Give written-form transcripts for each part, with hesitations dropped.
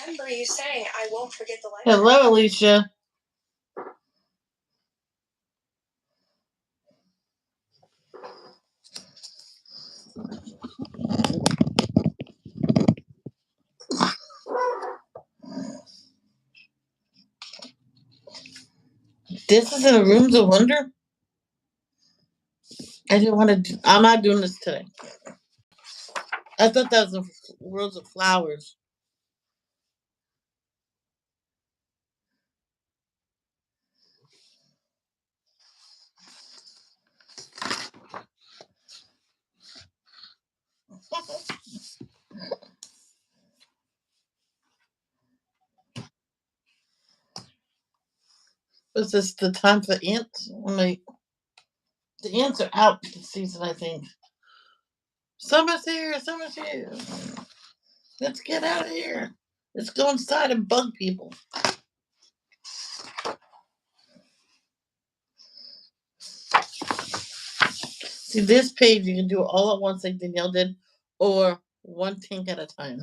remember you saying, I won't forget the light. Hello, Alicia. This is in a Rooms of Wonder? I didn't want to do... I'm not doing this today. I thought that was a Worlds of Flowers. Is this the time for ants? The ants are out this season, I think. Summer's here. Summer's here. Let's get out of here. Let's go inside and bug people. See, this page, you can do it all at once like Danielle did, or one tank at a time.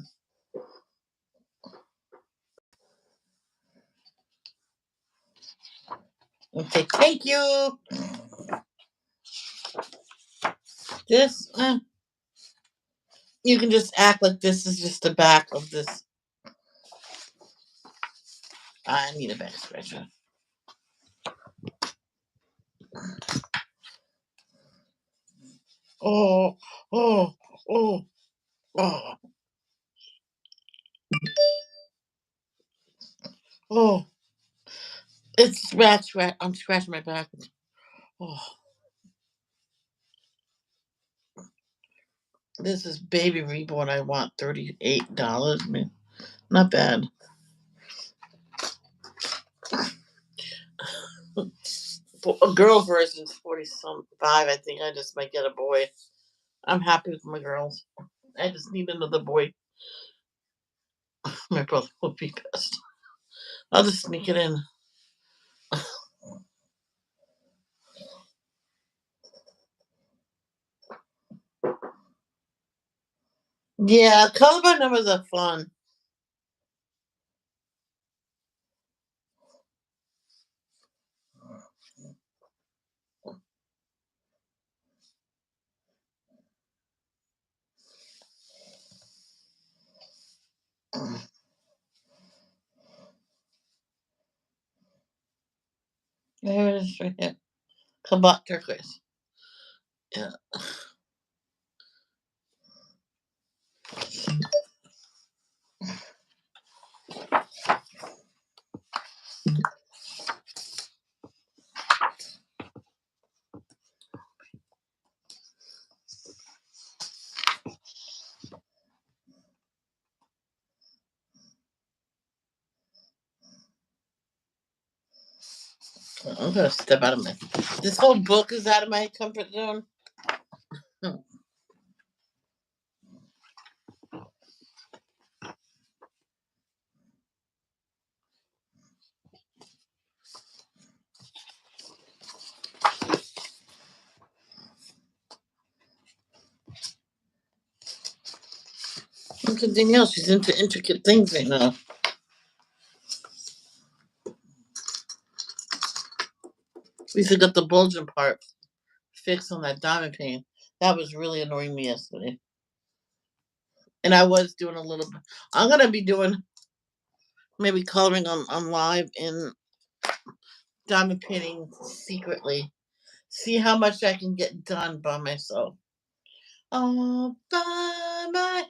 Okay, thank you. This, you can just act like this is just the back of this. I need a back scratcher. Oh, oh, oh, oh. Oh. It's scratch. I'm scratching my back. Oh. This is Baby Reborn. I want $38. Man, not bad. A girl version is 40-some 5. I think I just might get a boy. I'm happy with my girls. I just need another boy. My brother will be pissed. I'll just sneak it in. Yeah, color by numbers are fun. There it is right here. Kabot turquoise. Yeah. I'm gonna step out of my. This whole book is out of my comfort zone. Look at Danielle. She's into intricate things right now. We still got the bulging part fixed on that diamond paint. That was really annoying me yesterday. And I was doing a little bit. I'm gonna be doing maybe coloring on live in diamond painting secretly. See how much I can get done by myself. All by myself.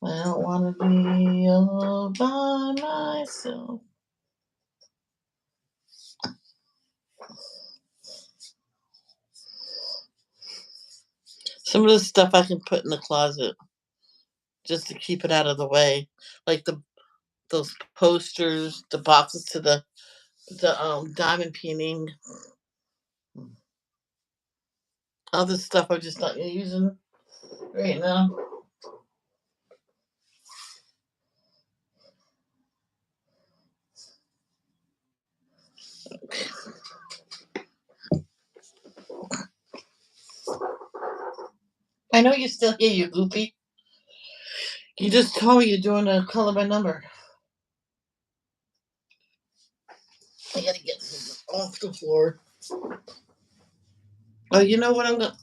I don't want to be all by myself. Some of the stuff I can put in the closet just to keep it out of the way, like those posters, the boxes to the diamond painting. Other stuff I'm just not using right now. I know you're still here, you goopy. You just told me you're doing a color by number. I gotta get this off the floor. Oh, you know what I'm gonna.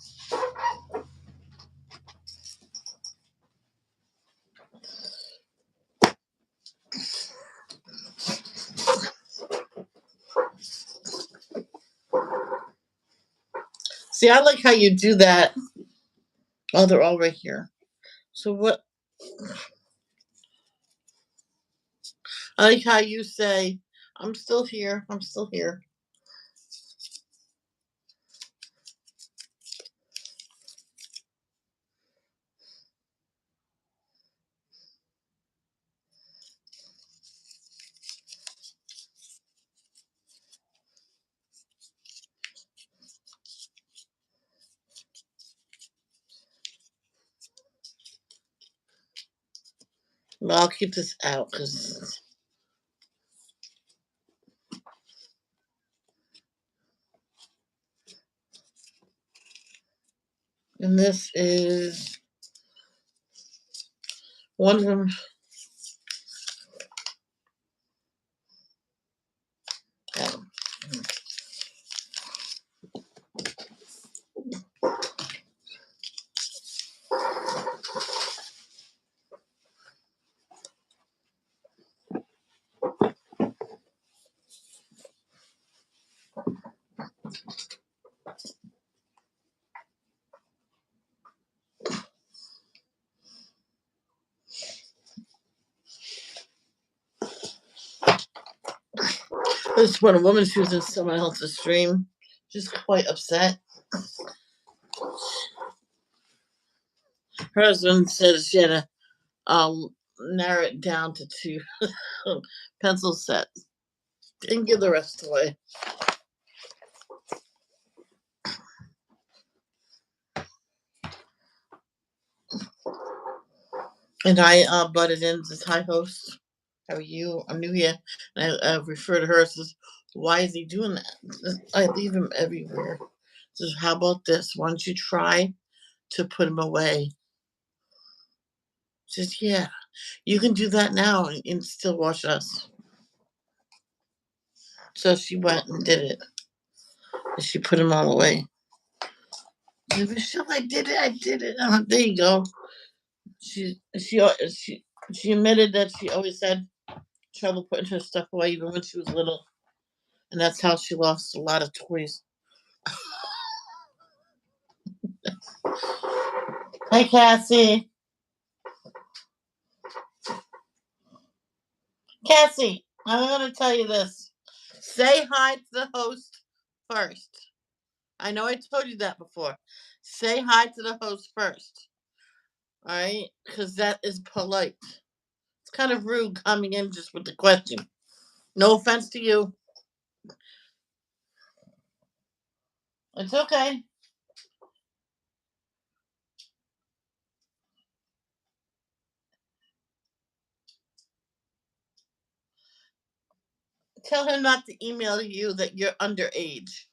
See, I like how you do that. Oh, they're all right here. So what? I like how you say, "I'm still here. I'm still here." Well, I'll keep this out because. And this is one of them. Oh. This when a woman's using someone else's stream. She's quite upset. Her husband says she had to narrow it down to two pencil sets and give the rest away. And I butted in as hi host. How are you? I'm new here. And I refer to her as, why is he doing that? I leave him everywhere. So how about this? Why don't you try to put him away? She says, yeah, you can do that now and still watch us. So she went and did it. And she put him all away. Michelle, I did it. I did it. There you go. She admitted that she always had trouble putting her stuff away even when she was little, and that's how she lost a lot of toys. Hey, Cassie. Cassie, I'm gonna tell you this. Say hi to the host first. I know I told you that before. Say hi to the host first. All right, because that is polite. It's kind of rude coming in just with the question. No offense to you. It's okay. Tell him not to email you that you're underage.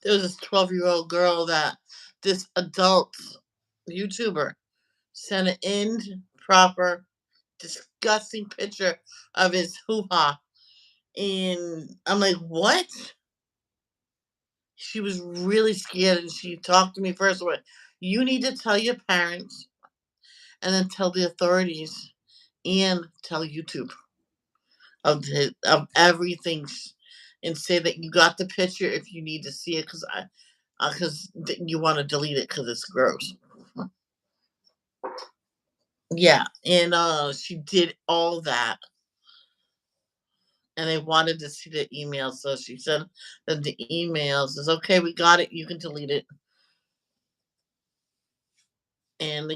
There was this 12-year-old girl that this adult YouTuber sent an improper, disgusting picture of his hoo ha. And I'm like, what? She was really scared and she talked to me first. Went, you need to tell your parents and then tell the authorities and tell YouTube of everything and say that you got the picture if you need to see it because you want to delete it because it's gross. Yeah, and she did all that, and they wanted to see the email, so she sent them the email. Says, "Okay, we got it. You can delete it." And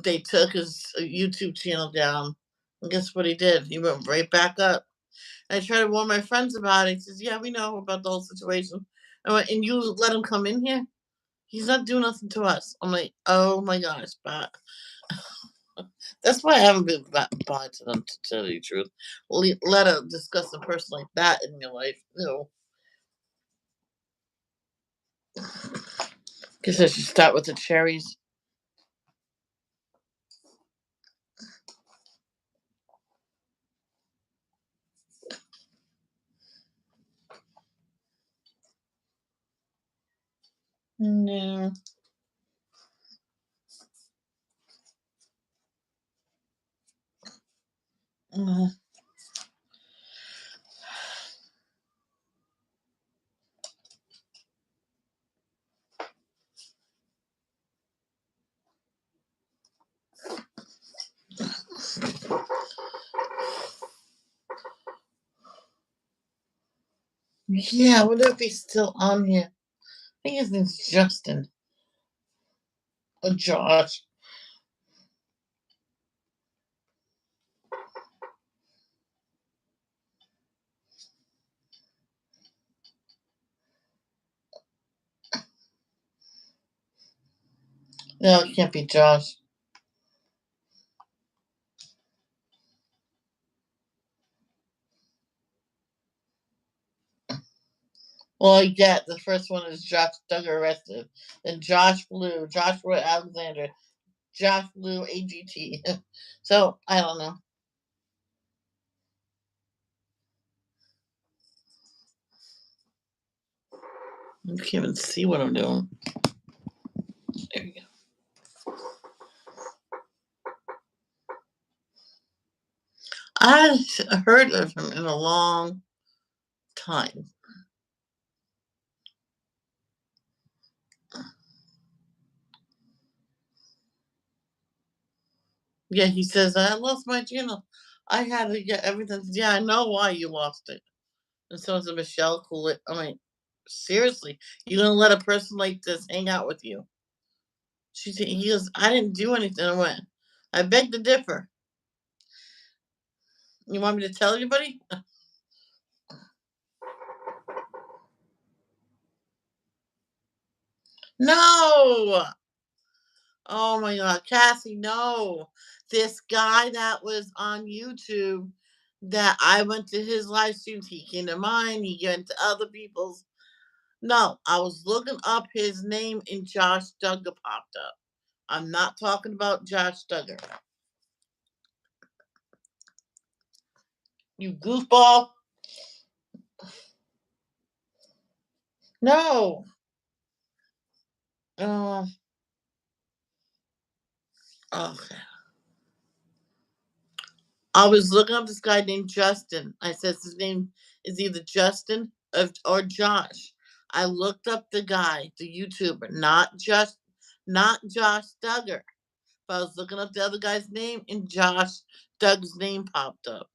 they took his YouTube channel down. And guess what he did? He went right back up. I tried to warn my friends about it. He says, "Yeah, we know about the whole situation." I went, "And you let him come in here? He's not doing nothing to us." I'm like, "Oh my gosh, but That's why I haven't been by to them, to tell you the truth. Let her discuss a person like that in your life. Guess I should start with the cherries. No. Uh, yeah, I wonder if he's still on here. I think his name's Justin or Josh. No, it can't be Josh. Well, I get the first one is Josh Duggar arrested. Then Josh Blue, Joshua Alexander, Josh Blue AGT. So, I don't know. You can't even see what I'm doing. There you go. I heard of him in a long time. Yeah, he says, I lost my channel. I had to get everything. Yeah, I know why you lost it. And so is Michelle Coolidge. I mean, seriously, you gonna let a person like this hang out with you? She said, he goes, I didn't do anything. I went, I beg to differ. You want me to tell everybody? No! Oh my God, Cassie, no. This guy that was on YouTube that I went to his live streams, he came to mine, he went to other people's. No, I was looking up his name and Josh Duggar popped up. I'm not talking about Josh Duggar. You goofball. No. Uh, okay. I was looking up this guy named Justin. I said his name is either Justin or Josh. I looked up the guy, the YouTuber, not Josh Duggar. But I was looking up the other guy's name, and Josh Duggar's name popped up.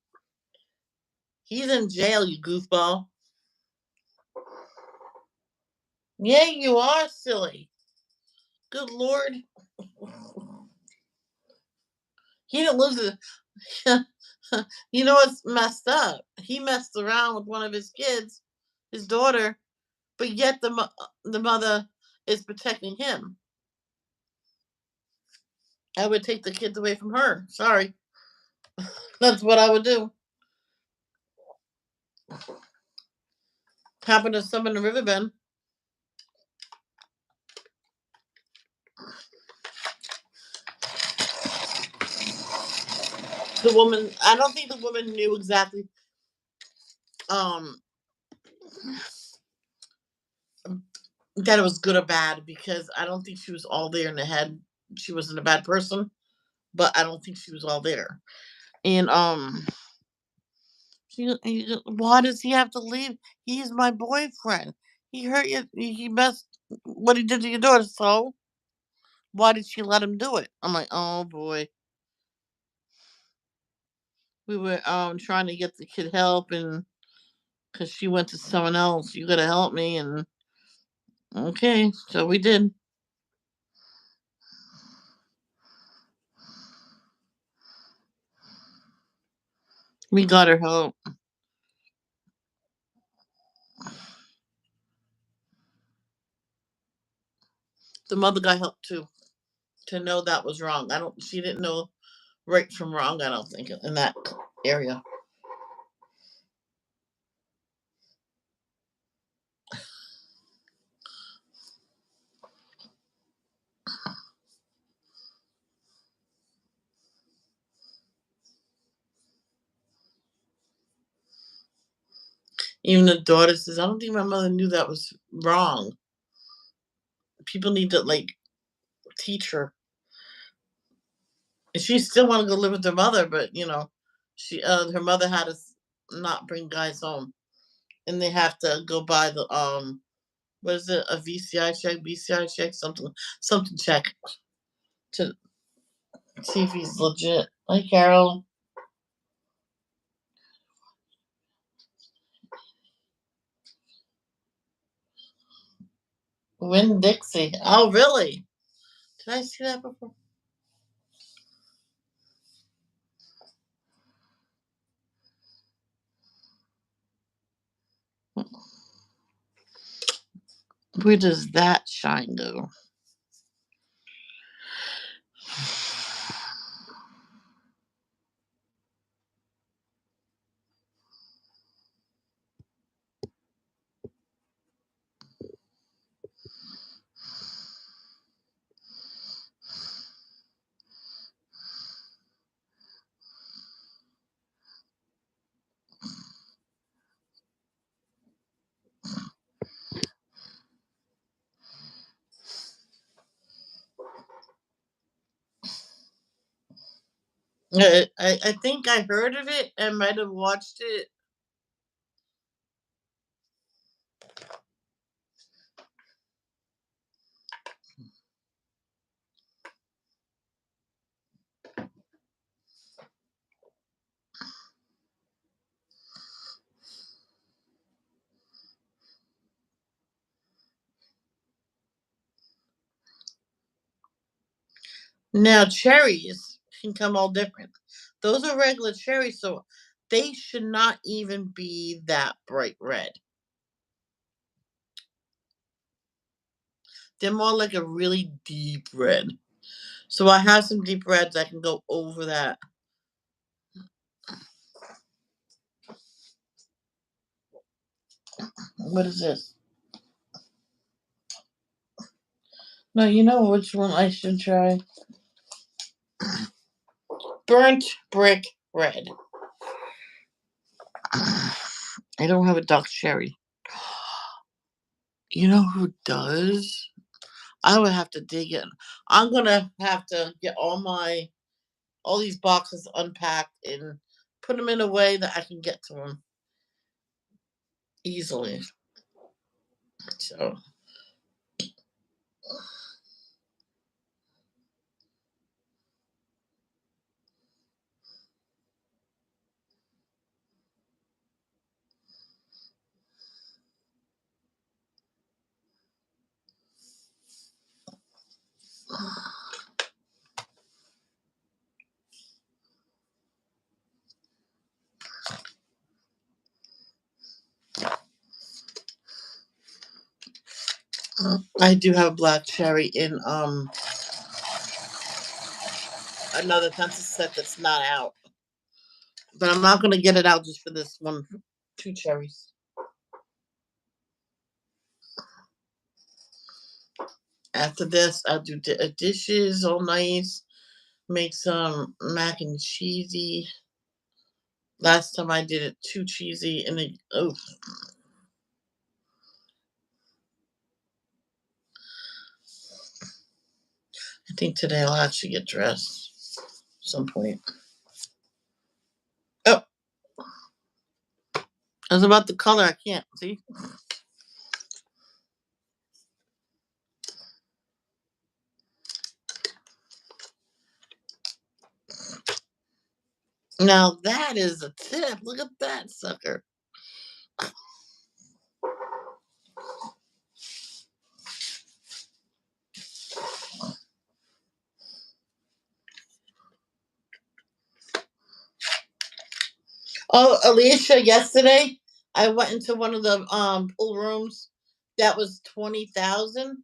He's in jail, you goofball. Yeah, you are silly. Good Lord. He didn't lose it. You know what's messed up? He messed around with one of his kids, his daughter, but yet the mother is protecting him. I would take the kids away from her. Sorry, that's what I would do. Happened to someone in Riverbend. The woman. I don't think the woman knew exactly um that it was good or bad because I don't think she was all there in the head. She wasn't a bad person, but I don't think she was all there. And why does he have to leave? He's my boyfriend. He hurt you. He messed what he did to your daughter. So why did she let him do it? I'm like, oh boy. We were trying to get the kid help, and because she went to someone else, you gotta help me. And okay, so we did. We got her help. The mother got help too to know that was wrong. I don't. She didn't know. right from wrong. I don't think in that area. Even the daughter says, "I don't think my mother knew that was wrong. People need to like teach her." And she still want to go live with her mother, but she her mother had to not bring guys home, and they have to go by the what is it, a VCI check, BCI check, something check to see if he's legit. Hi, Carol. Win Dixie. Oh, really? Did I see that before? Where does that shine go? I think I heard of it. I might have watched it. Now cherries can come all different. Those are regular cherries, so they should not even be that bright red. They're more like a really deep red. So I have some deep reds I can go over that. What is this? No, you know which one I should try? Burnt brick red. I don't have a dark cherry. You know who does? I would have to dig in. I'm gonna have to get all these boxes unpacked and put them in a way that I can get to them easily. So I do have black cherry in another pencil set that's not out, but I'm not gonna get it out just for this one. Two cherries. After this, I'll do dishes all nice. Make some mac and cheesy. Last time I did it too cheesy, and I think today I'll actually get dressed at some point. Oh, I was about the color. I can't see. Now that is a tip. Look at that sucker. Oh, Alicia, yesterday I went into one of the pool rooms that was 20,000.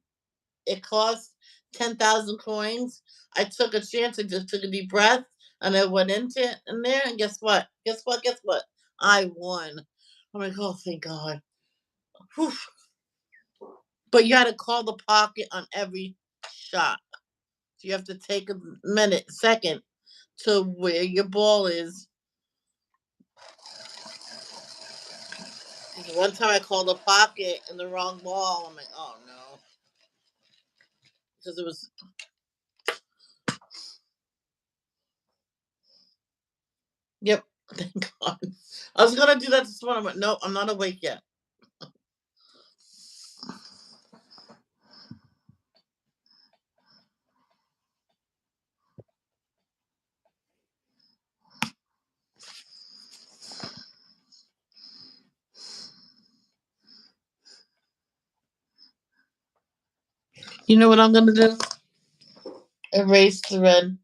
It cost 10,000 coins. I took a chance and just took a deep breath. And I went into in there, and guess what? Guess what? Guess what? I won. I'm like, oh, thank God. Whew. But you had to call the pocket on every shot. So you have to take a minute, second to where your ball is. One time I called a pocket and the wrong ball. I'm like, oh no. Because it was, yep, thank God. I was going to do that this morning, but no, I'm not awake yet. You know what I'm going to do? Erase the red.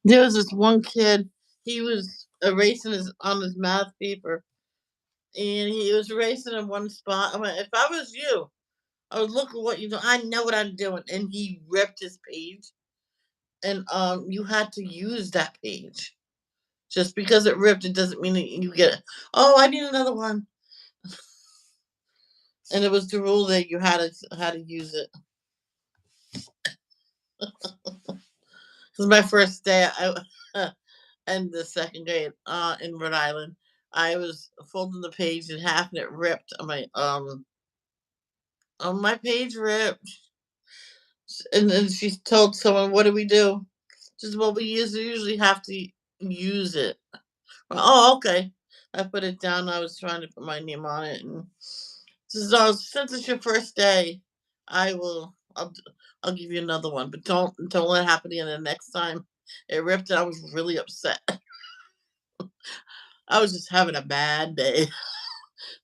There was this one kid, he was erasing his on his math paper, and he was erasing in one spot. I'm like, if I was you, I would look at what you do. I know what I'm doing. And he ripped his page, and you had to use that page. Just because it ripped, it doesn't mean that you get it. Oh, I need another one. And it was the rule that you had to use it. This is my first day. I in the second grade in Rhode Island. I was folding the page in half and it ripped. I'm like, my page ripped. And then she told someone, "What do we do?" Just well, we usually have to use it. Oh, okay. I put it down. I was trying to put my name on it, and so since it's your first day, I will. I'll give you another one, but don't let it happen again the next time. It ripped, and I was really upset. I was just having a bad day.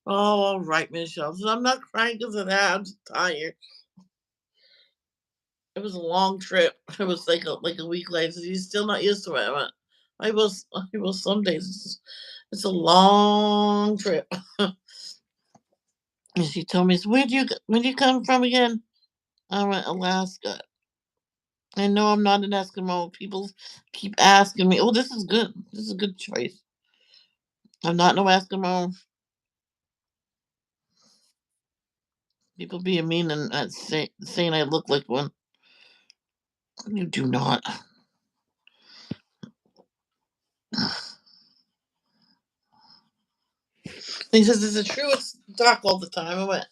Oh, all right, Michelle. So I'm not crying because of that. I'm just tired. It was a long trip. It was like a week later. So he's still not used to it. I will some days. It's a long trip. And she told me, so where'd you come from again? I went Alaska. I know I'm not an Eskimo. People keep asking me. Oh, this is good. This is a good choice. I'm not no Eskimo. People being mean and saying I look like one. You do not. He says, "Is it true it's dark all the time?" I went,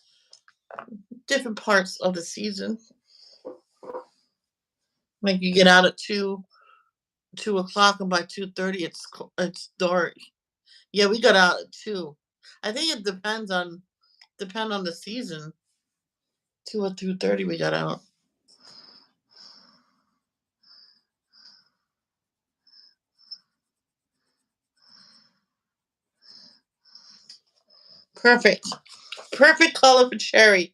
different parts of the season. Like you get out at 2 o'clock, and by 2:30 it's dark. Yeah, we got out at 2. I think it depend on the season. 2 or 2:30 we got out. Perfect. Perfect color for cherry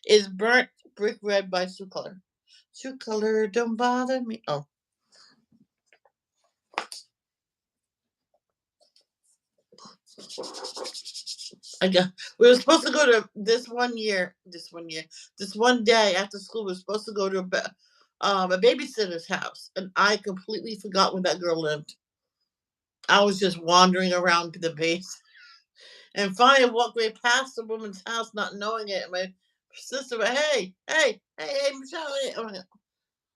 is burnt brick red by Sue Color. Sue Color, don't bother me. Oh, I got. We were supposed to go to this one year. This one day after school. We were supposed to go to a babysitter's house, and I completely forgot where that girl lived. I was just wandering around the base, and finally walked right past the woman's house, not knowing it. My sister went, "Hey, hey, hey, hey, Michelle!" I'm like,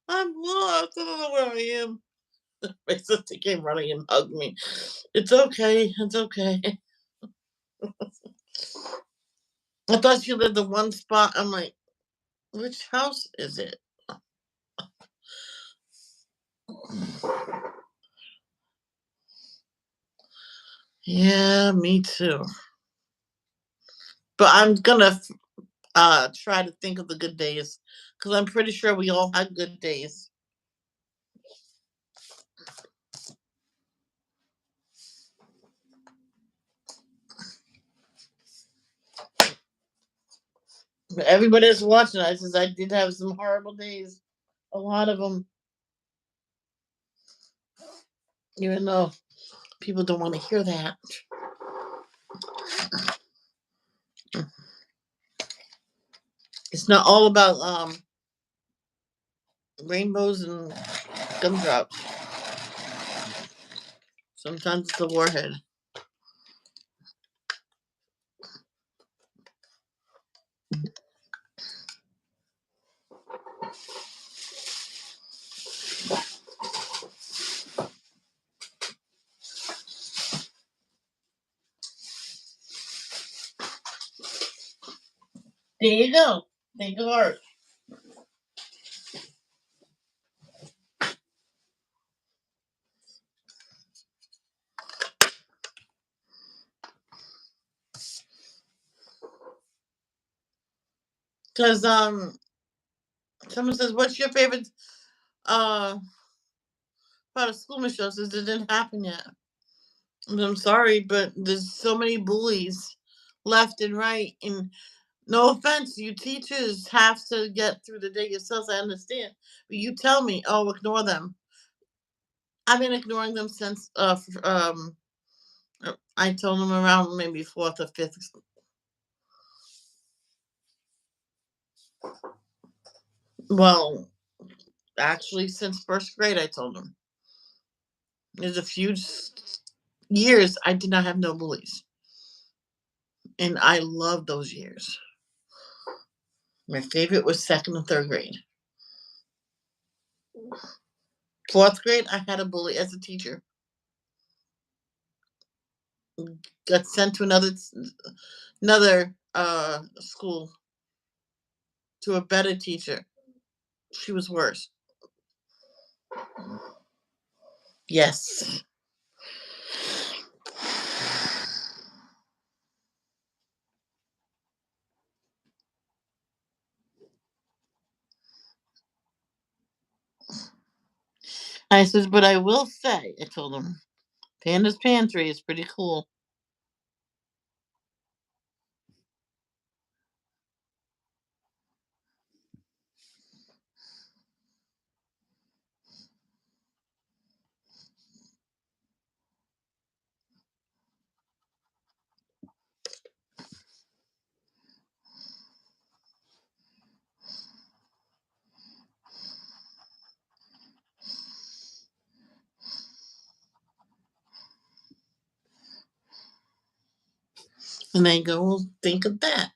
I'm lost. I don't know where I am. My sister came running and hugged me. It's okay. It's okay. I thought she lived in one spot. I'm like, which house is it? Yeah, me too. But I'm gonna try to think of the good days because I'm pretty sure we all had good days. But everybody that's watching, I says I did have some horrible days. A lot of them, even though people don't want to hear that. It's not all about rainbows and gumdrops. Sometimes it's a warhead. There you go. Thank you, Art. Because someone says, "What's your favorite part of school?" Michelle says, "It didn't happen yet." I'm sorry, but there's so many bullies left and right, and no offense, you teachers have to get through the day yourselves. I understand, but you tell me, "Oh, ignore them." I've been ignoring them since I told them around maybe fourth or fifth. Well, actually, since first grade, I told them. There's a few years I did not have no bullies, and I love those years. My favorite was second and third grade. Fourth grade, I had a bully as a teacher. Got sent to another school to a better teacher. She was worse. Yes. I says, but I will say, I told him, Panda's Pantry is pretty cool. And they go, well, think of that.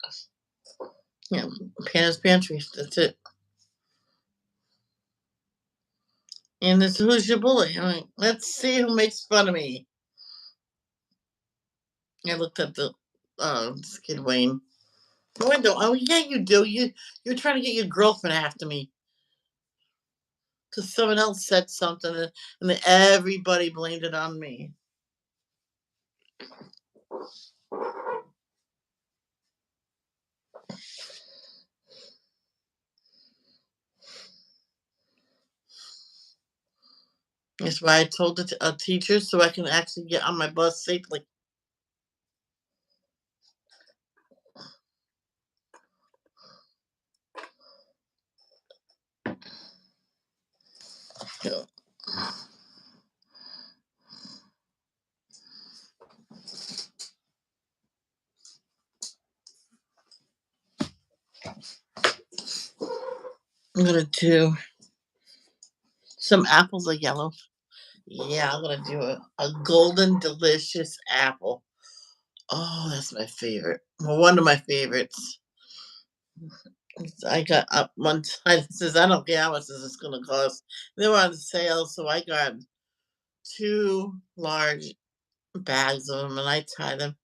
Yeah, Panda's Pantry. That's it. And this who's your bully? I'm like, let's see who makes fun of me. I looked at the this kid Wayne. The window. Oh yeah, you do. You're trying to get your girlfriend after me because someone else said something, and then everybody blamed it on me. That's why I told a teacher so I can actually get on my bus safely. Yeah. I'm gonna do some apples are yellow. Yeah, I'm gonna do a golden delicious apple. Oh, that's my favorite. Well, one of my favorites. I got up one time. It says I don't care how much this is gonna cost. They were on sale, so I got two large bags of them, and I tie them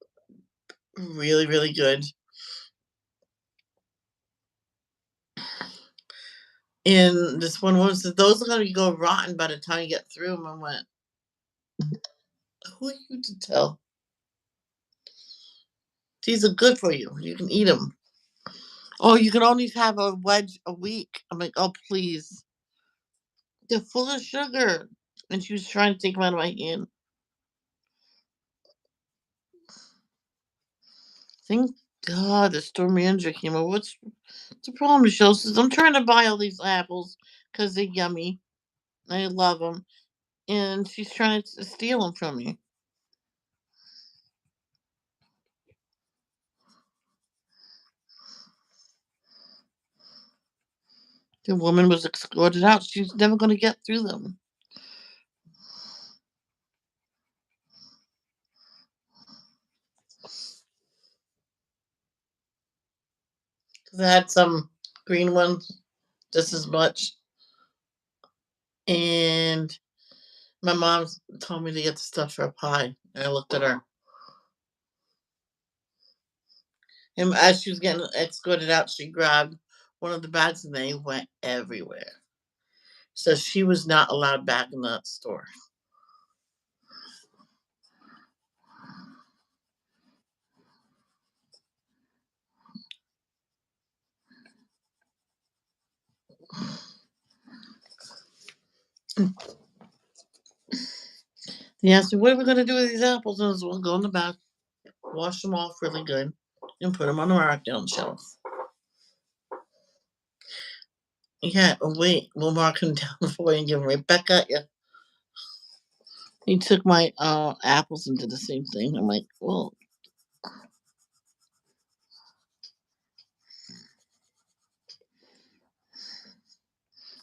really, really good. And this one woman said, "Those are going to go rotten by the time you get through them." I went, "Who are you to tell? These are good for you. You can eat them." Oh, you can only have a wedge a week. I'm like, "Oh, please." They're full of sugar. And she was trying to take them out of my hand. Thank God the store manager came over. What's the problem, Michelle? Says, I'm trying to buy all these apples because they're yummy. I love them, and she's trying to steal them from me. The woman was escorted out. She's never going to get through them. 'Cause I had some green ones, just as much, and my mom told me to get the stuff for a pie. And I looked at her, and as she was getting escorted out, she grabbed one of the bags, and they went everywhere. So she was not allowed back in that store. He asked me, "What are we going to do with these apples?" And I said, "We'll go in the back, wash them off really good, and put them on the markdown shelf." Yeah, wait, we'll mark them down for you and give them right back at you. He took my apples and did the same thing. I'm like, well,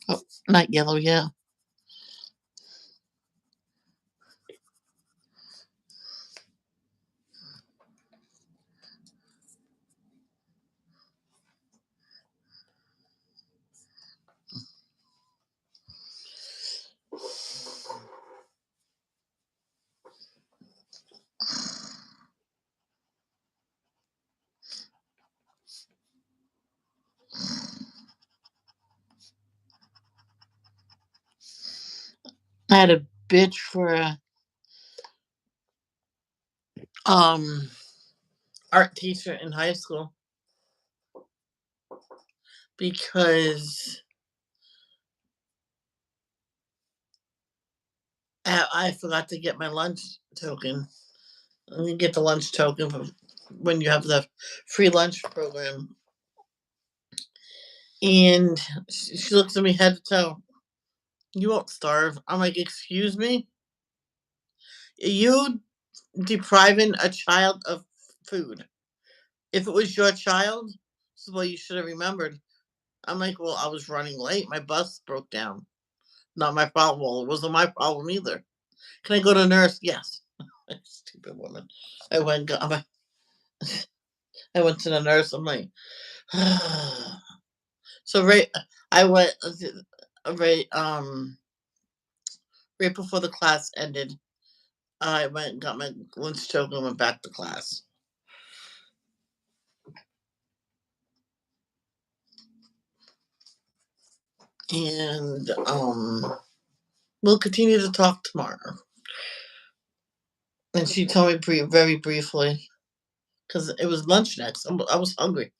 oh, not yellow, yeah. I had a bitch for a um art teacher in high school because I forgot to get my lunch token. You get the lunch token for when you have the free lunch program. And she looks at me head to toe. You won't starve. I'm like, excuse me? You depriving a child of food. If it was your child, this is what you should have remembered. I'm like, well, I was running late. My bus broke down. Not my problem. Well, it wasn't my problem either. Can I go to a nurse? Yes. Stupid woman. I went. I went to the nurse. I'm like, so right. I went right. Right before the class ended. I went and got my lunch token and went back to class. And we'll continue to talk tomorrow. And she told me very briefly because it was lunch next. I was hungry.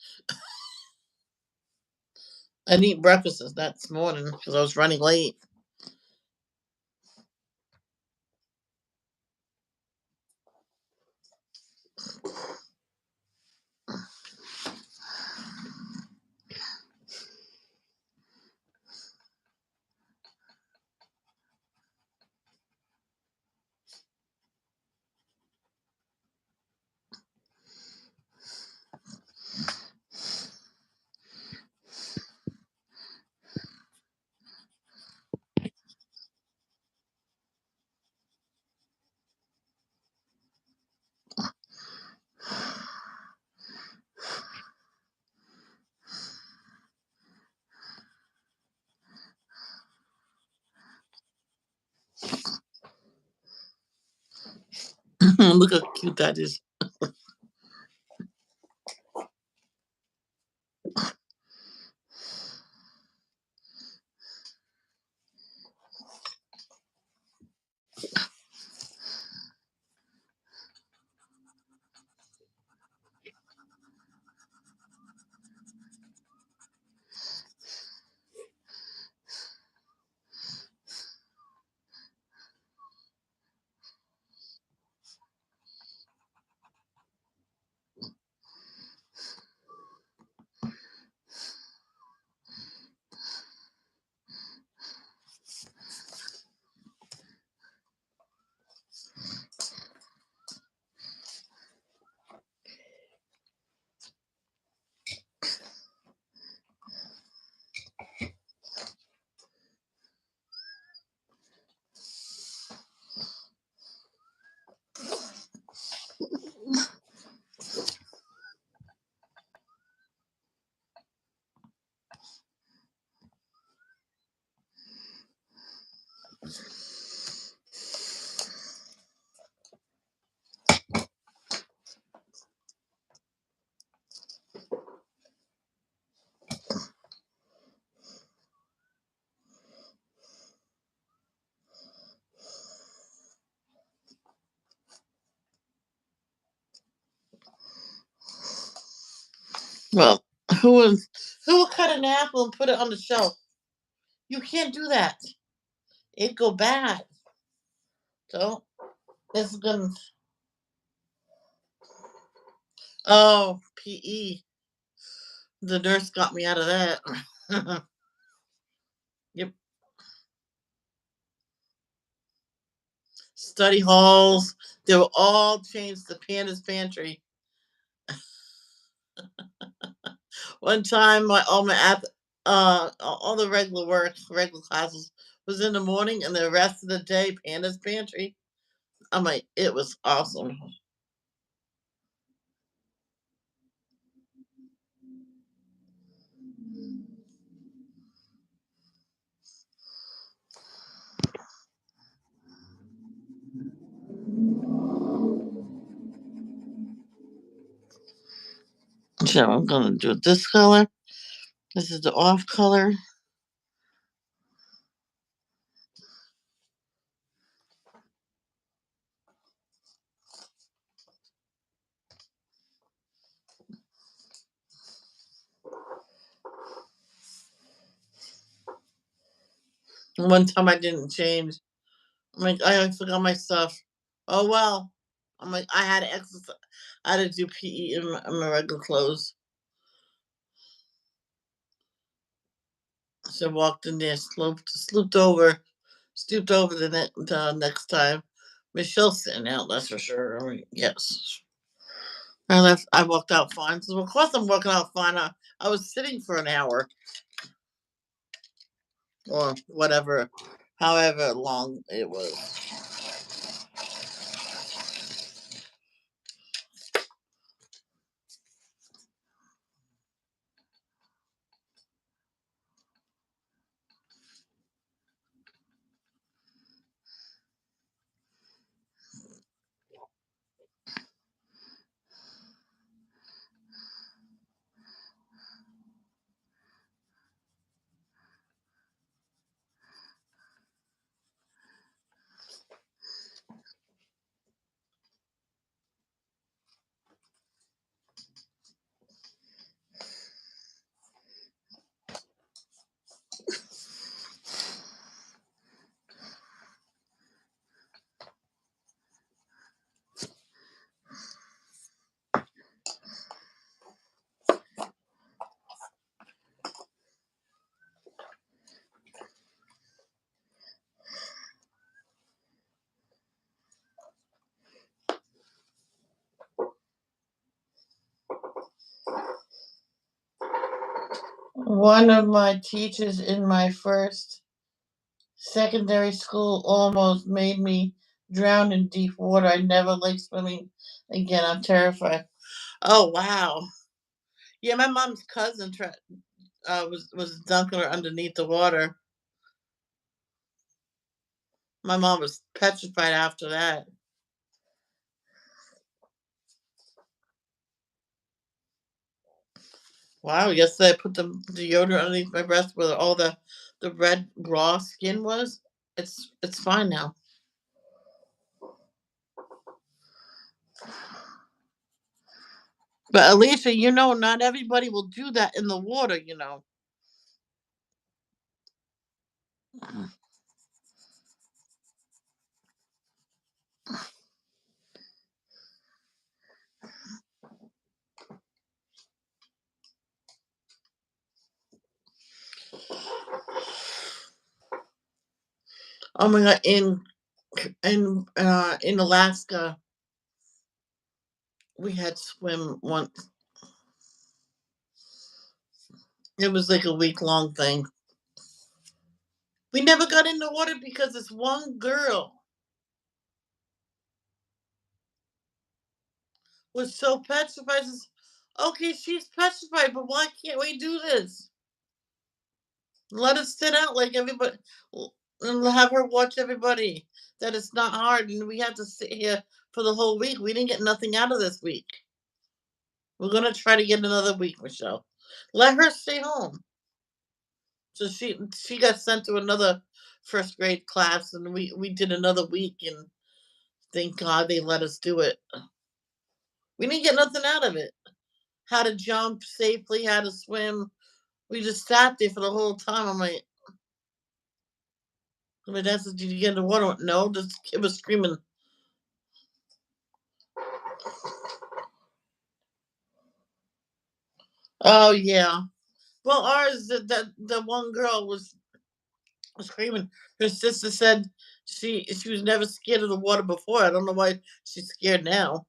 I didn't eat breakfast this morning because I was running late. Look how cute that is. Well, who was who would cut an apple and put it on the shelf? You can't do that. It go bad. So it's gonna. Oh, PE. The nurse got me out of that. Yep. Study halls. They were all changed to Panda's Pantry. One time, all the regular work, regular classes was in the morning, and the rest of the day, Panda's Pantry. I'm like, it was awesome. So I'm gonna do this color. This is the off color. One time I didn't change. I'm like, I forgot my stuff. Oh well. I'm like, I had to exercise. I had to do PE in my regular clothes. So I walked in there, stooped over the next time. Michelle's sitting out, that's for sure. I mean, yes. I left. I walked out fine. So of course I'm walking out fine. I was sitting for an hour or whatever, however long it was. One of my teachers in my first secondary school almost made me drown in deep water. I never like swimming again. I'm terrified. Oh wow. Yeah, my mom's cousin was dunking her underneath the water. My mom was petrified after that. Wow, yesterday I put the deodorant underneath my breast where all the red raw skin was. It's fine now. But Alicia, not everybody will do that in the water. Oh my god, in Alaska, we had swim once. It was like a week long thing. We never got in the water because this one girl was so petrified. Okay, she's petrified, but why can't we do this? Let us sit out like everybody and have her watch everybody. That it's not hard, and we have to sit here for the whole week. We didn't get nothing out of this week. We're gonna try to get another week, Michelle. Let her stay home. So she got sent to another first grade class, and we did another week, and thank God they let us do it. We didn't get nothing out of it. how to jump safely, how to swim. We just sat there for the whole time. I'm like, I mean, that's did you get in the water? No, this kid was screaming. Oh yeah. Well, ours the one girl was screaming. Her sister said she was never scared of the water before. I don't know why she's scared now.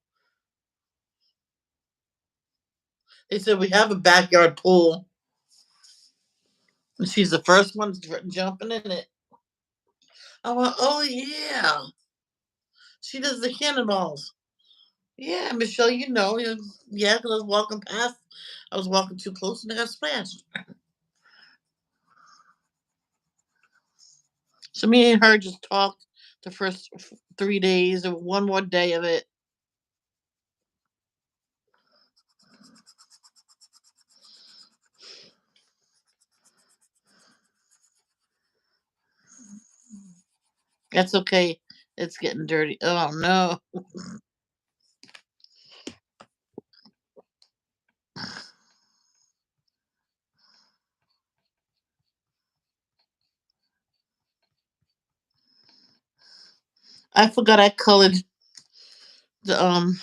They said we have a backyard pool, and she's the first one jumping in it. I went, oh yeah, she does the cannonballs. Yeah, Michelle, yeah, because I was walking past. I was walking too close and I got splashed. So me and her just talked the first 3 days and one more day of it. That's okay. It's getting dirty. Oh no. I forgot I colored the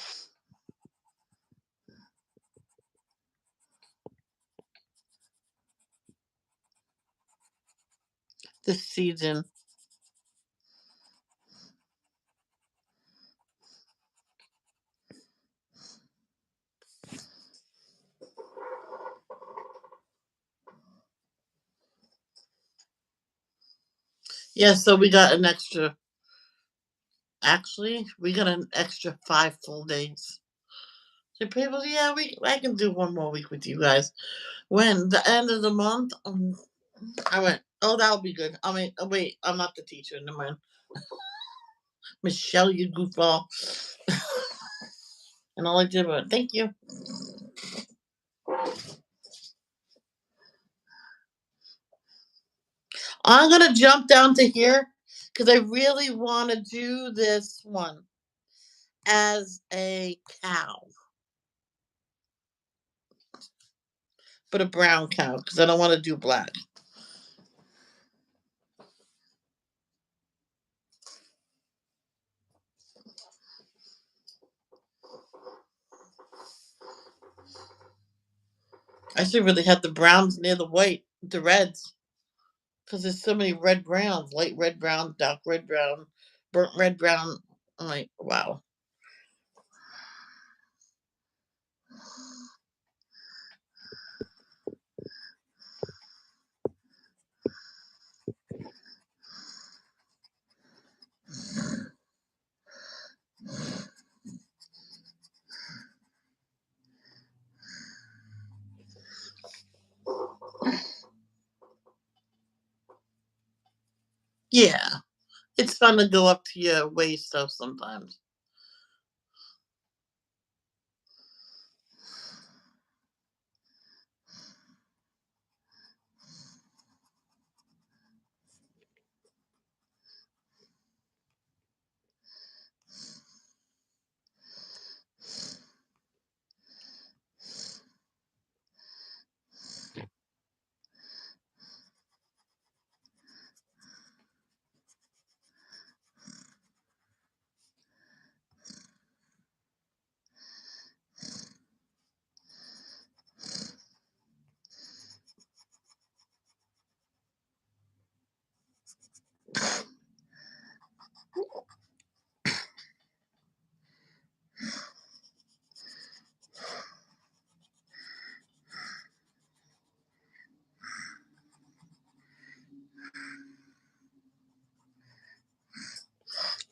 this season. Yeah, so we got an extra. Actually, we got an extra 5 full days. So people, yeah, we I can do one more week with you guys. When the end of the month, I went, oh, that'll be good. I mean, oh, wait, I'm not the teacher. Never mind. Michelle, you goofball. And all I did was, thank you. I'm going to jump down to here because I really want to do this one as a cow, but a brown cow because I don't want to do black. I should really have the browns near the white, the reds, because there's so many red browns, light red brown, dark red brown, burnt red brown. I'm like, wow. Yeah, it's fun to go up to your waist stuff sometimes.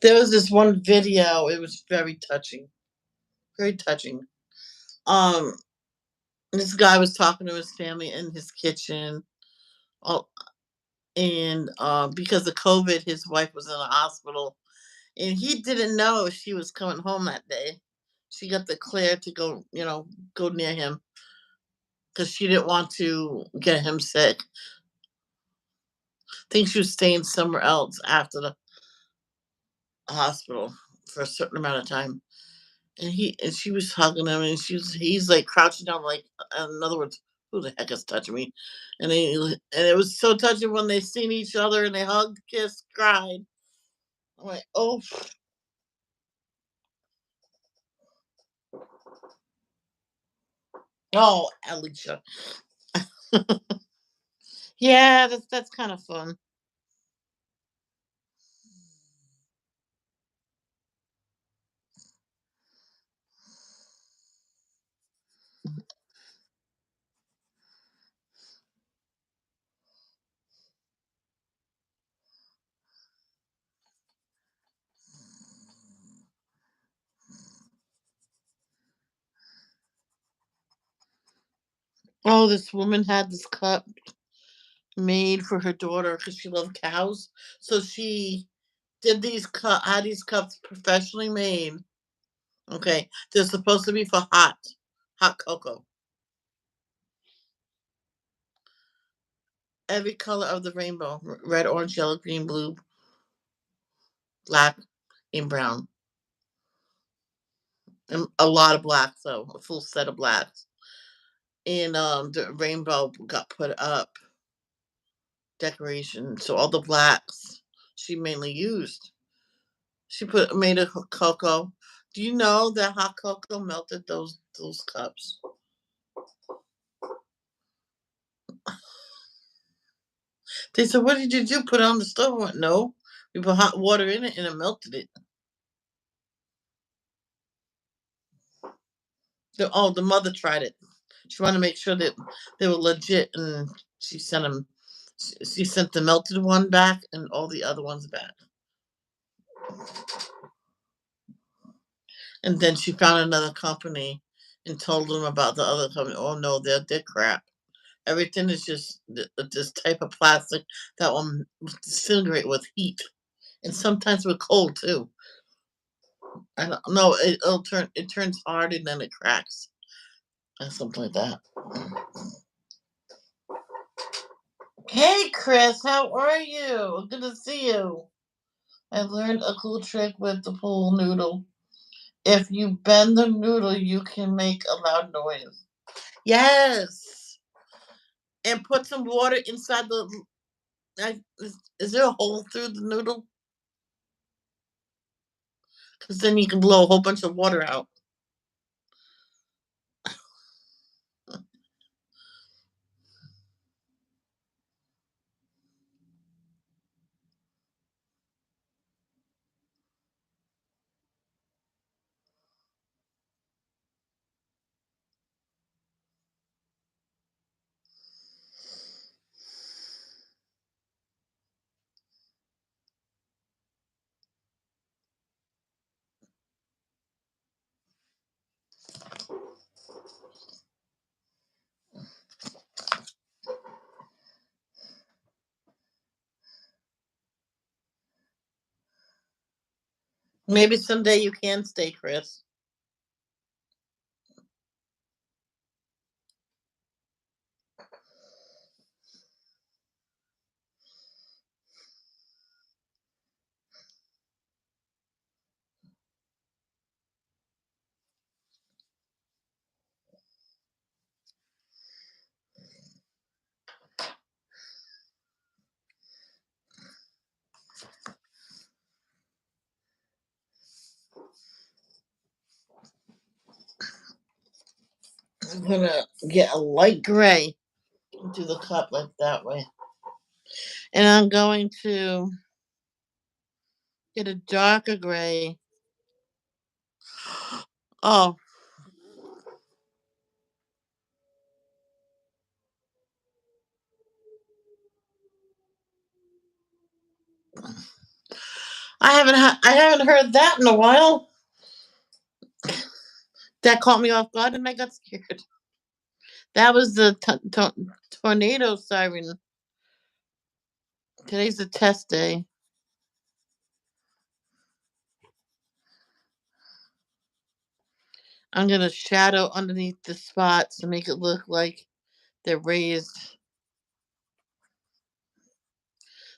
There was this one video. It was very touching, very touching. Um, this guy was talking to his family in his kitchen. Oh, and because of COVID, his wife was in the hospital, and he didn't know she was coming home that day. She got declared to go, go near him because she didn't want to get him sick. I think she was staying somewhere else after the hospital for a certain amount of time. and she was hugging him, and he's like crouching down, like, in other words, who the heck is touching me? And it was so touching when they seen each other and they hugged, kissed, cried. I'm like, oh, oh, Alicia. Yeah, that's kind of fun. Oh, this woman had this cup made for her daughter because she loved cows. So she did had these cups professionally made. Okay, they're supposed to be for hot cocoa. Every color of the rainbow: red, orange, yellow, green, blue, black, and brown, and a lot of black. So a full set of blacks. And the rainbow got put up decoration. So all the blacks she mainly used. She made a cocoa. Do you know that hot cocoa melted those cups? They said, "What did you do? Put it on the stove?" I went, "No, we put hot water in it and it melted it." The mother tried it. She wanted to make sure that they were legit, and she sent them. She sent the melted one back and all the other ones back. And then she found another company and told them about the other company. Oh no, they're crap. Everything is just this type of plastic that will disintegrate with heat and sometimes with cold too. I don't know. It turns hard and then it cracks and something like that. Hey Chris, how are you? Good to see you. I learned a cool trick with the pool noodle. If you bend the noodle, you can make a loud noise. Yes, and put some water inside the. Is there a hole through the noodle? Because then you can blow a whole bunch of water out. Maybe someday you can stay, Chris. I'm gonna get a light gray into the cup like that way, and I'm going to get a darker gray. Oh, I haven't heard that in a while. That caught me off guard, and I got scared. That was the tornado siren. Today's a test day. I'm gonna shadow underneath the spots to make it look like they're raised.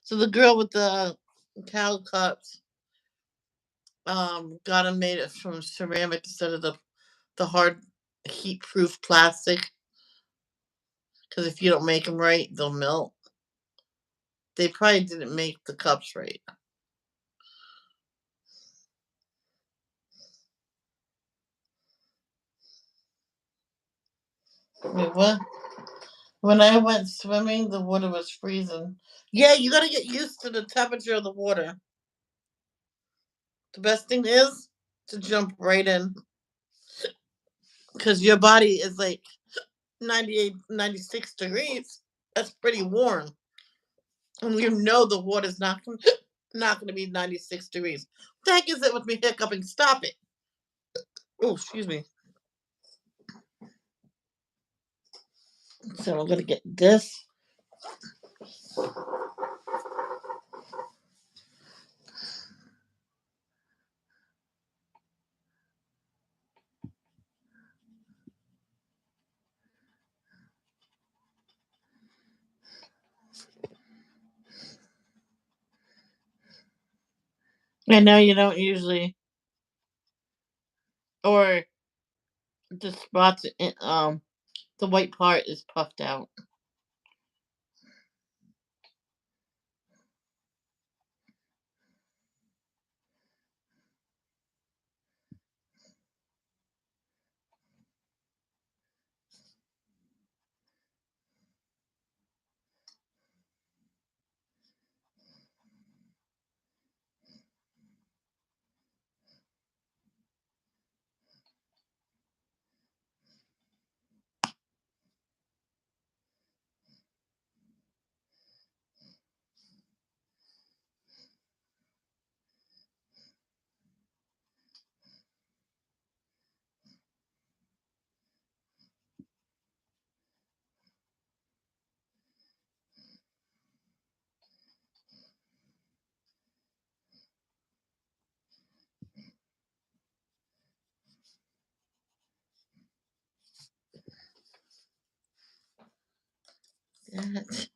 So the girl with the cow cups, got them made it from ceramic instead of the hard heat proof plastic. Because if you don't make them right, they'll melt. They probably didn't make the cups right. Wait, what? When I went swimming, the water was freezing. Yeah, you gotta get used to the temperature of the water. The best thing is to jump right in because your body is like 98, 96 degrees. That's pretty warm. And you know the water's not going to be 96 degrees. What the heck is it with me hiccuping? Stop it. Oh, excuse me. So I'm going to get this. I know you don't usually, or the spots, the white part is puffed out. That.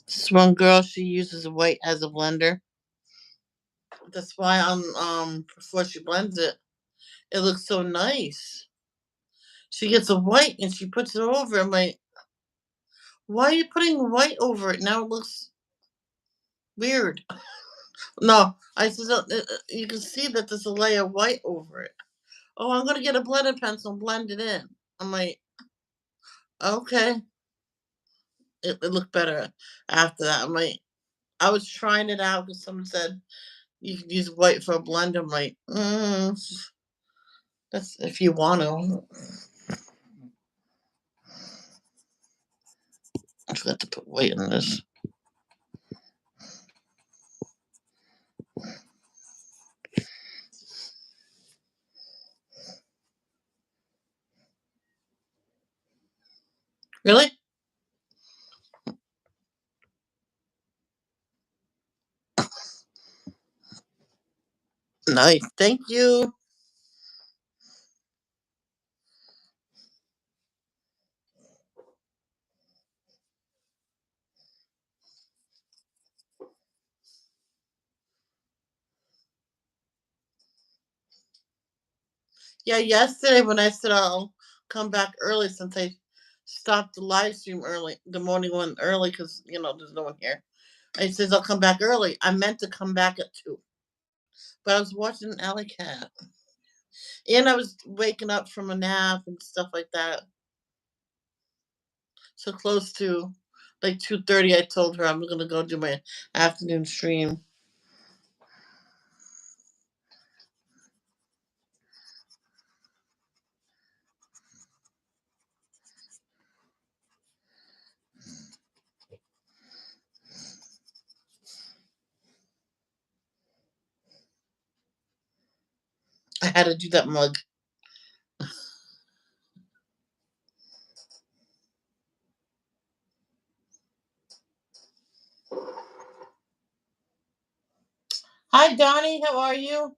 This one girl, she uses white as a blender. That's why before she blends it, it looks so nice. She gets a white and she puts it over. I'm like, why are you putting white over it? Now it looks weird. No, I said you can see that there's a layer of white over it. Oh, I'm gonna get a blending pencil and blend it in. I'm like, okay. It looked better after that. I'm like, I was trying it out because someone said you can use white for a blend. I'm like, that's if you want to. I forgot to put white in this. Really? Nice. Thank you. Yeah, yesterday when I said I'll come back early since I stopped the live stream early, the morning one early because there's no one here. I says I'll come back early. I meant to come back at 2, but I was watching Alley Cat, and I was waking up from a nap and stuff like that. So close to like 2:30, I told her I'm gonna go do my afternoon stream. I had to do that mug. Hi, Donnie. How are you?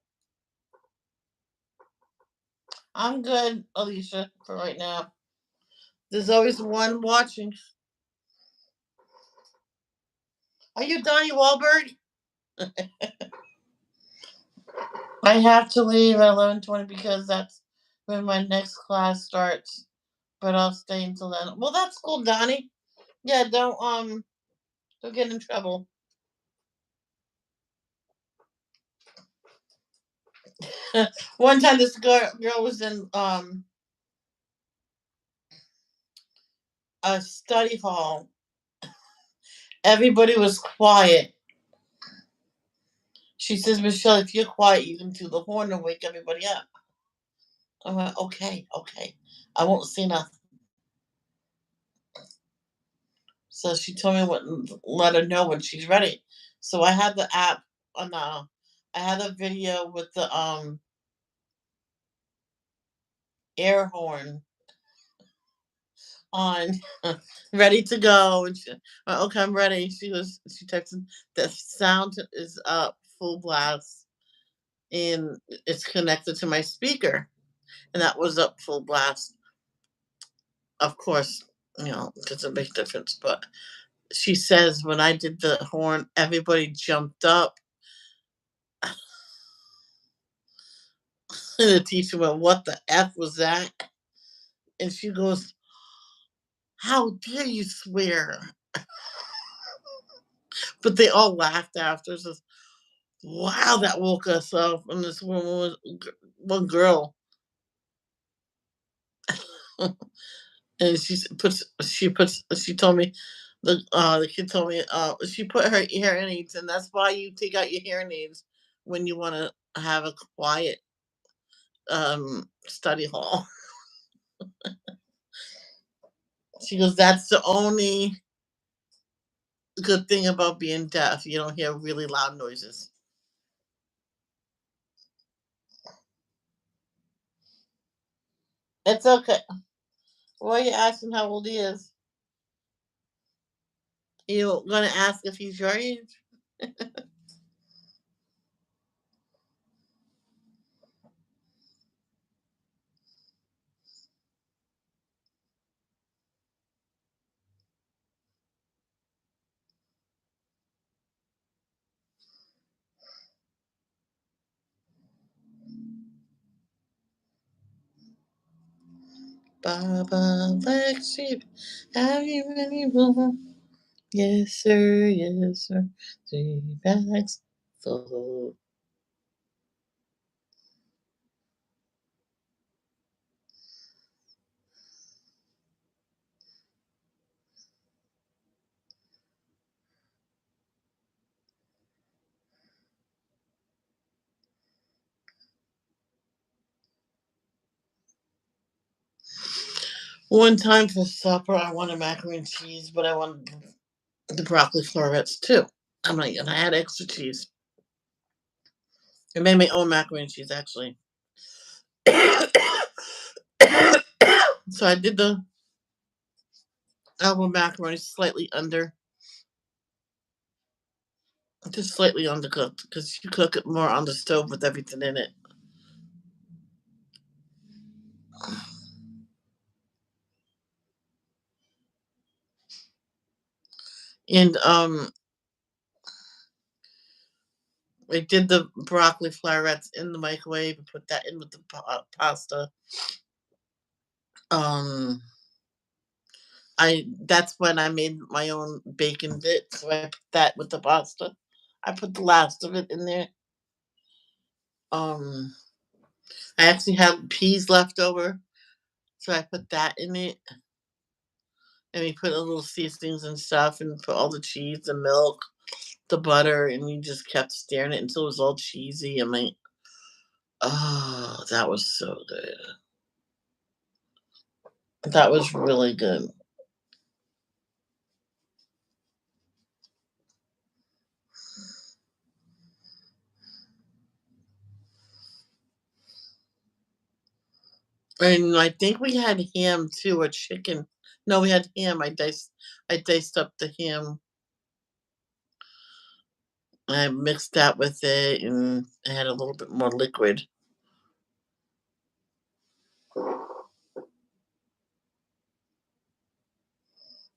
I'm good, Alicia, for right now. There's always one watching. Are you Donnie Wahlberg? I have to leave at 11:20 because that's when my next class starts. But I'll stay until then. Well, that's cool, Donnie. Yeah, don't get in trouble. One time, this girl was in a study hall. Everybody was quiet. She says, Michelle, if you're quiet, you can do the horn and wake everybody up. I went, okay, okay. I won't say nothing. So she told me what, let her know when she's ready. So I had the app on I had a video with the air horn on, ready to go. And she, okay, I'm ready. She texted, the sound is up full blast and it's connected to my speaker. And that was up full blast. Of course, there's a big difference. But she says when I did the horn, everybody jumped up. And the teacher went, what the F was that? And she goes, how dare you swear? But they all laughed after. Says, wow, that woke us up. And this woman was one girl. And she told me, the kid told me, she put her hearing aids, and that's why you take out your hearing aids when you want to have a quiet study hall. She goes, that's the only good thing about being deaf. You don't hear really loud noises. It's okay. Why are you asking how old he is? You gonna ask if he's your age? Baba black sheep, have you any wool? Yes, sir, yes, sir. 3 bags full. One time for supper, I wanted macaroni and cheese, but I wanted the broccoli florets too. I'm like, and I had extra cheese. I made my own macaroni and cheese, actually. So I did the elbow macaroni slightly under, just slightly undercooked, because you cook it more on the stove with everything in it. And I did the broccoli florets in the microwave and put that in with the pasta. Um, I That's when I made my own bacon bits. So I put that with the pasta. I put the last of it in there. Um, I actually had peas left over, so I put that in it. And we put a little seasonings and stuff, and put all the cheese, the milk, the butter, and we just kept stirring it until it was all cheesy. And like, oh, that was so good. That was really good. And I think we had ham too, or chicken. No, we had ham. I diced up the ham. I mixed that with it and had a little bit more liquid.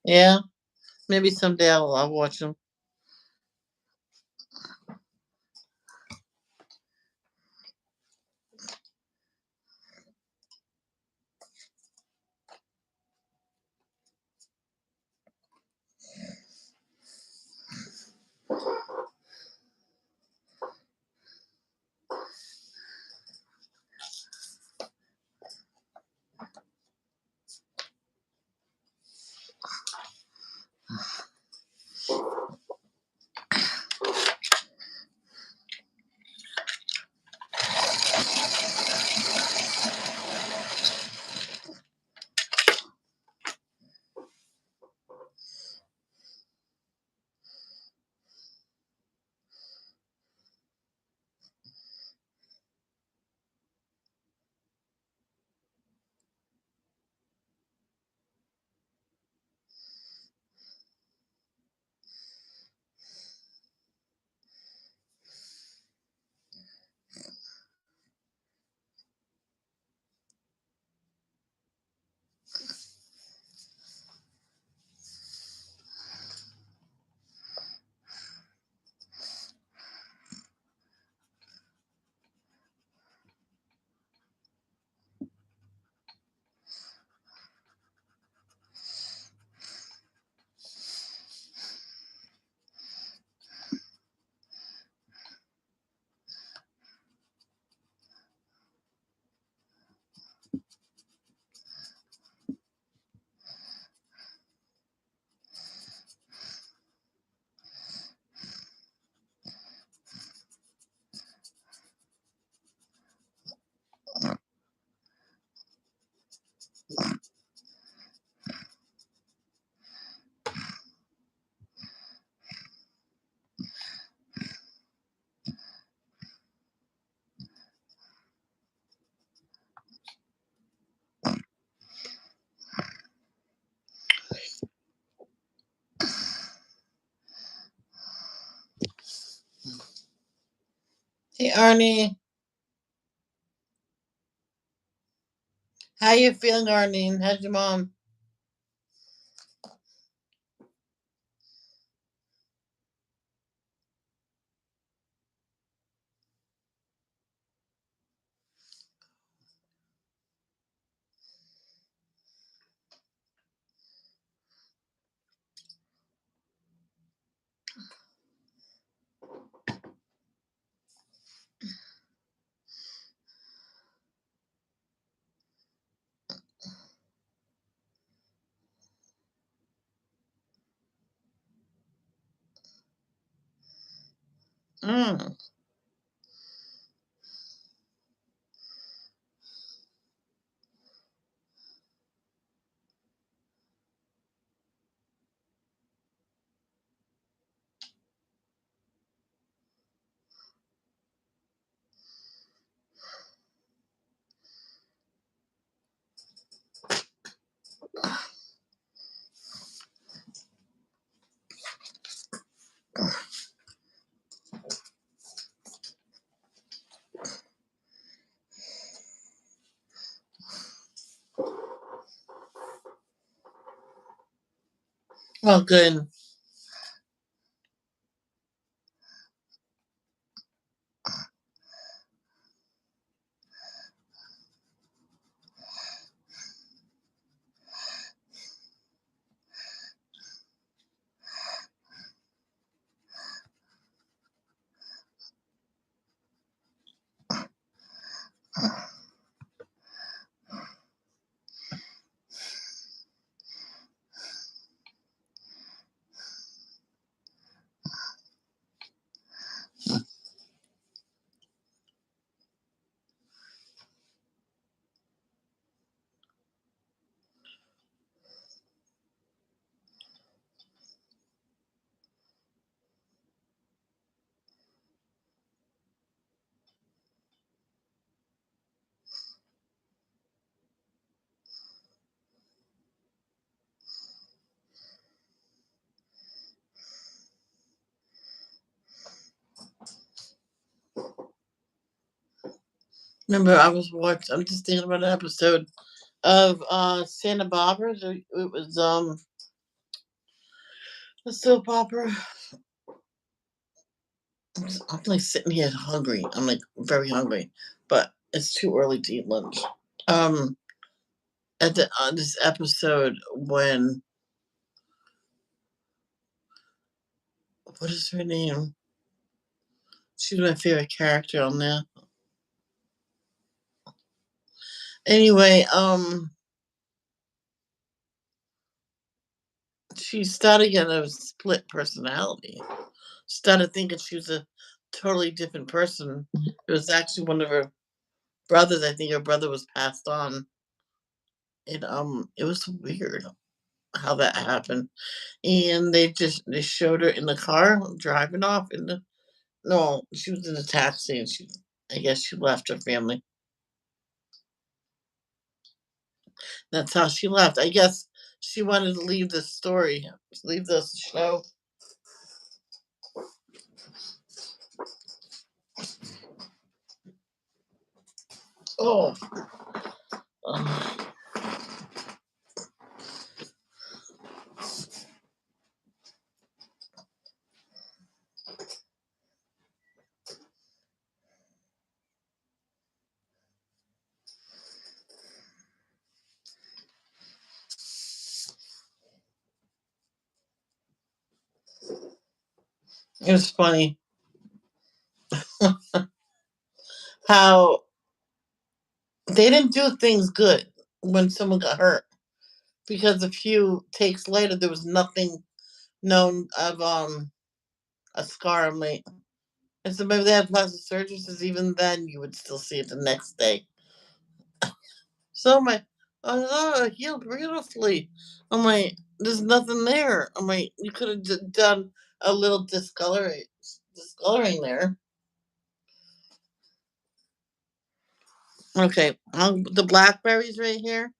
Yeah, maybe someday I'll watch them. Hey Arnie, how you feeling, Arnie? How's your mom? Mm. Oh, good. Remember, I was watching. I'm just thinking about an episode of Santa Barbara. It was a soap opera. I'm like sitting here hungry. I'm like very hungry, but it's too early to eat lunch. Um, at the this episode when what is her name? She's my favorite character on there. Anyway, she started getting a split personality. Started thinking she was a totally different person. It was actually one of her brothers. I think her brother was passed on. It was weird how that happened. And they showed her in the car driving off in the no, she was in a taxi and she I guess she left her family. That's how she left. I guess she wanted to leave the story, leave the show. Oh, uh, it was funny how they didn't do things good when someone got hurt because a few takes later there was nothing known of a scar. Mate. And so maybe they had plastic surgery, because even then you would still see it the next day. So my, oh, it healed beautifully. I'm like, there's nothing there. I'm like, you could have done a little discoloring there. Okay, the blackberries right here.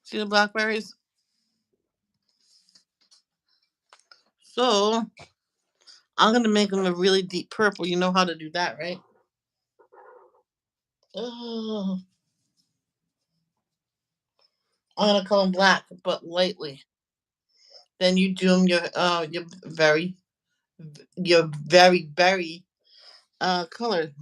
See the blackberries? So I'm gonna make them a really deep purple. You know how to do that, right? Oh, I'm gonna color them black, but lightly. Then you do them your very berry color.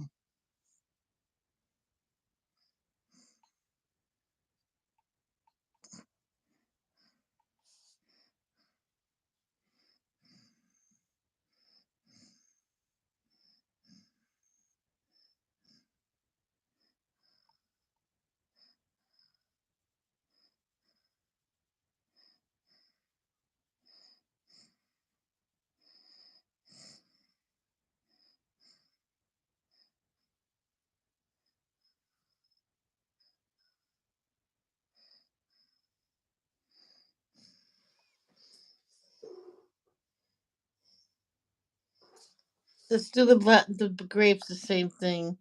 Let's do the grapes the same thing.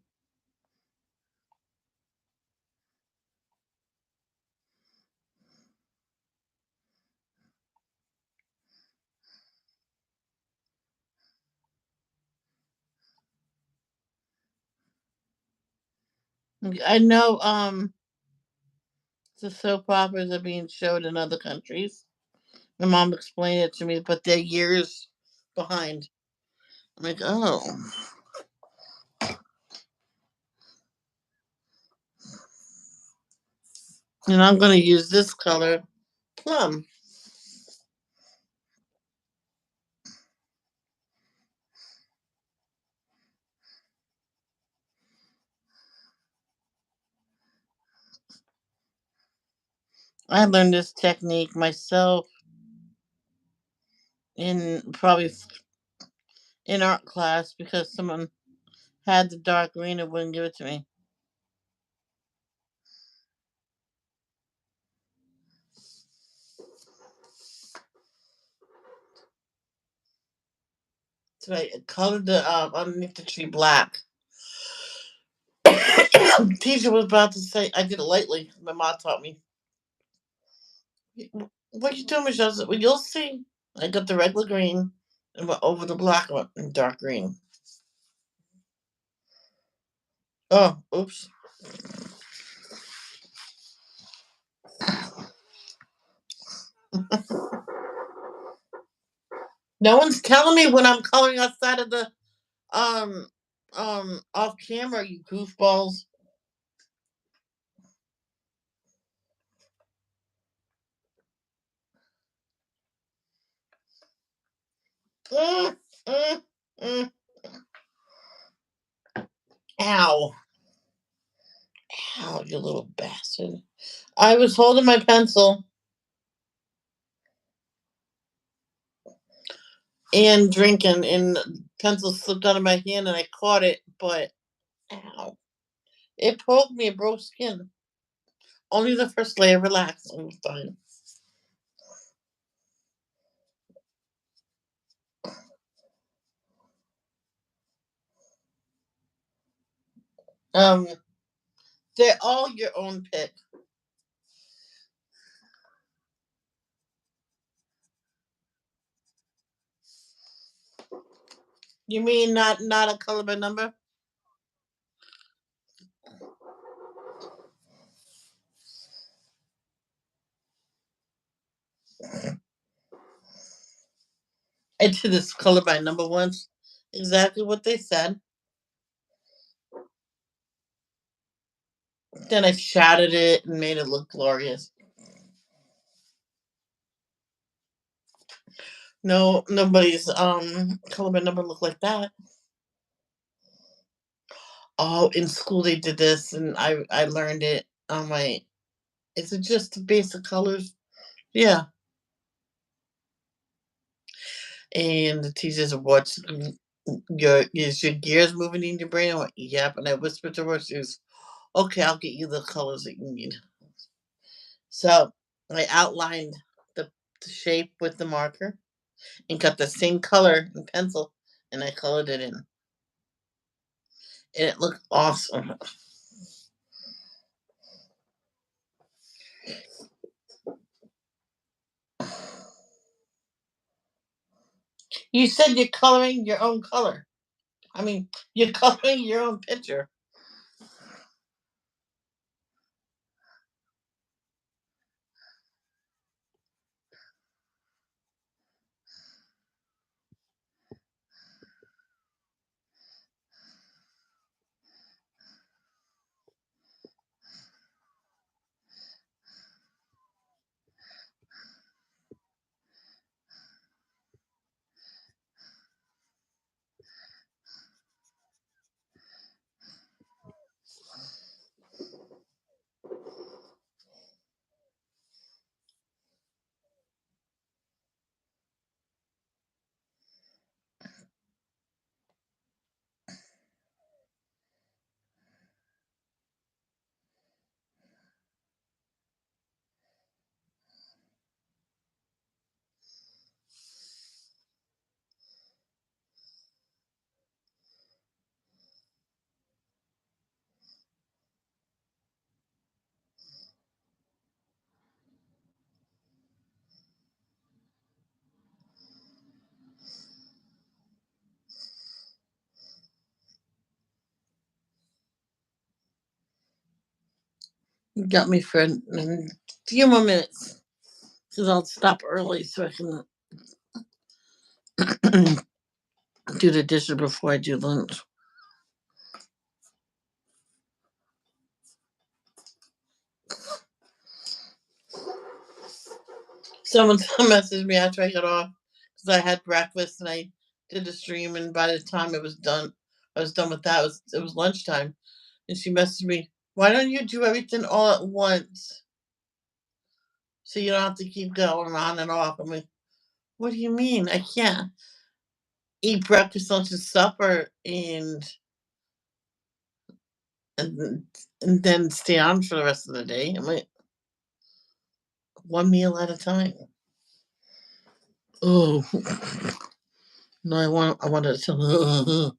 I know the soap operas are being showed in other countries. My mom explained it to me, but they're years behind. I'm like, oh. And I'm gonna use this color, plum. I learned this technique myself in probably in art class because someone had the dark green and wouldn't give it to me. So I colored the underneath the tree black. Teacher was about to say I did it lightly. My mom taught me. What you doing, Michelle? I said, well, you'll see. I got the regular green and went over the black one in dark green. Oh, oops. No one's telling me when I'm coloring outside of the um off camera, you goofballs. Mm, mm, mm. Ow. Ow, you little bastard. I was holding my pencil and drinking, and the pencil slipped out of my hand, and I caught it, but ow. It poked me, it broke skin. Only the first layer relaxed. I'm fine. Um, they're all your own pick. You mean not a color by number? I did this color by number once. Exactly what they said. Then I shaded it and made it look glorious. No, nobody's color by number look like that. Oh, in school they did this, and I learned it. I'm like, is it just the basic colors? Yeah. And the teacher said, "What's your gears moving in your brain?" I went, "Yep." And I whispered to her, she was, "Okay, I'll get you the colors that you need." So I outlined the shape with the marker and got the same color in pencil, and I colored it in, and it looked awesome. You said you're coloring your own color. I mean, you're coloring your own picture. You got me for a few more minutes because I'll stop early so I can do the dishes before I do lunch. Someone messaged me after I got off because I had breakfast and I did the stream, and by the time it was done, I was done with that. It was lunchtime, and she messaged me, "Why don't you do everything all at once so you don't have to keep going on and off?" I'm like, "What do you mean? I can't eat breakfast, lunch, and supper and and then stay on for the rest of the day." I'm like, one meal at a time. Oh no, I wanted to tell.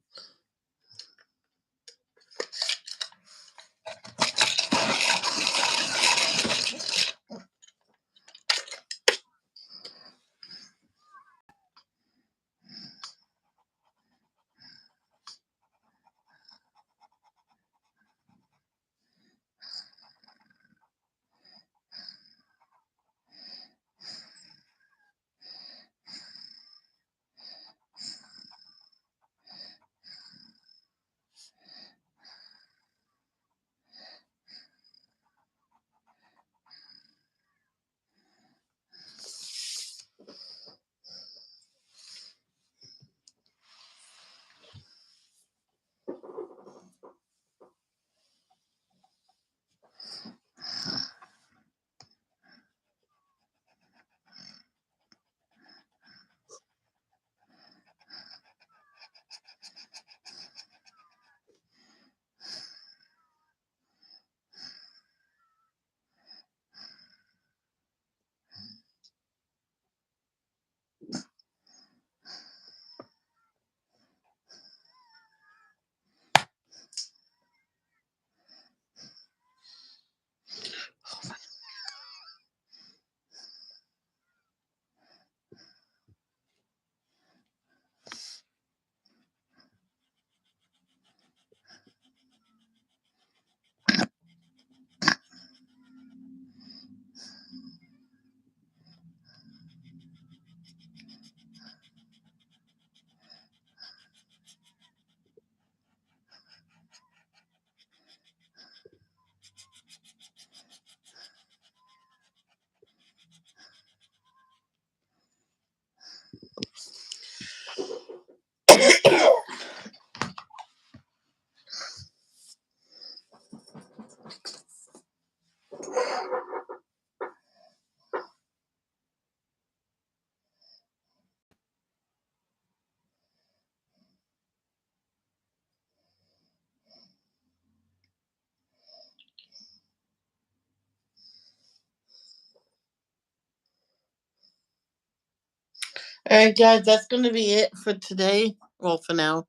All right, guys, that's going to be it for today. Well, for now.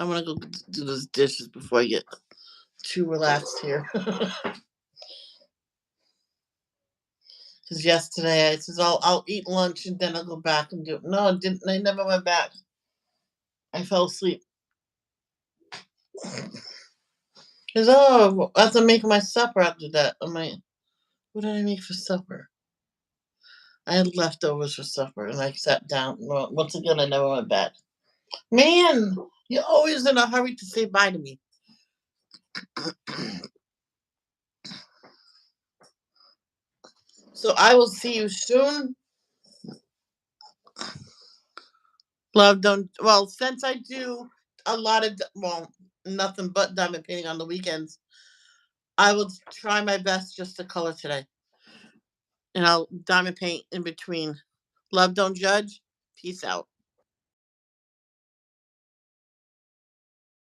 I'm going to go do those dishes before I get too relaxed here. Because yesterday I says I'll eat lunch and then I'll go back and do it. No, I didn't. I never went back. I fell asleep. Because I have to make my supper after that. I'm like, what did I make for supper? I had leftovers for supper, and I sat down. Well, once again, I never went back. Man, you're always in a hurry to say bye to me. So I will see you soon. Love, don't. Well, since I do a lot of, nothing but diamond painting on the weekends, I will try my best just to color today. And I'll diamond paint in between. Love, don't judge. Peace out.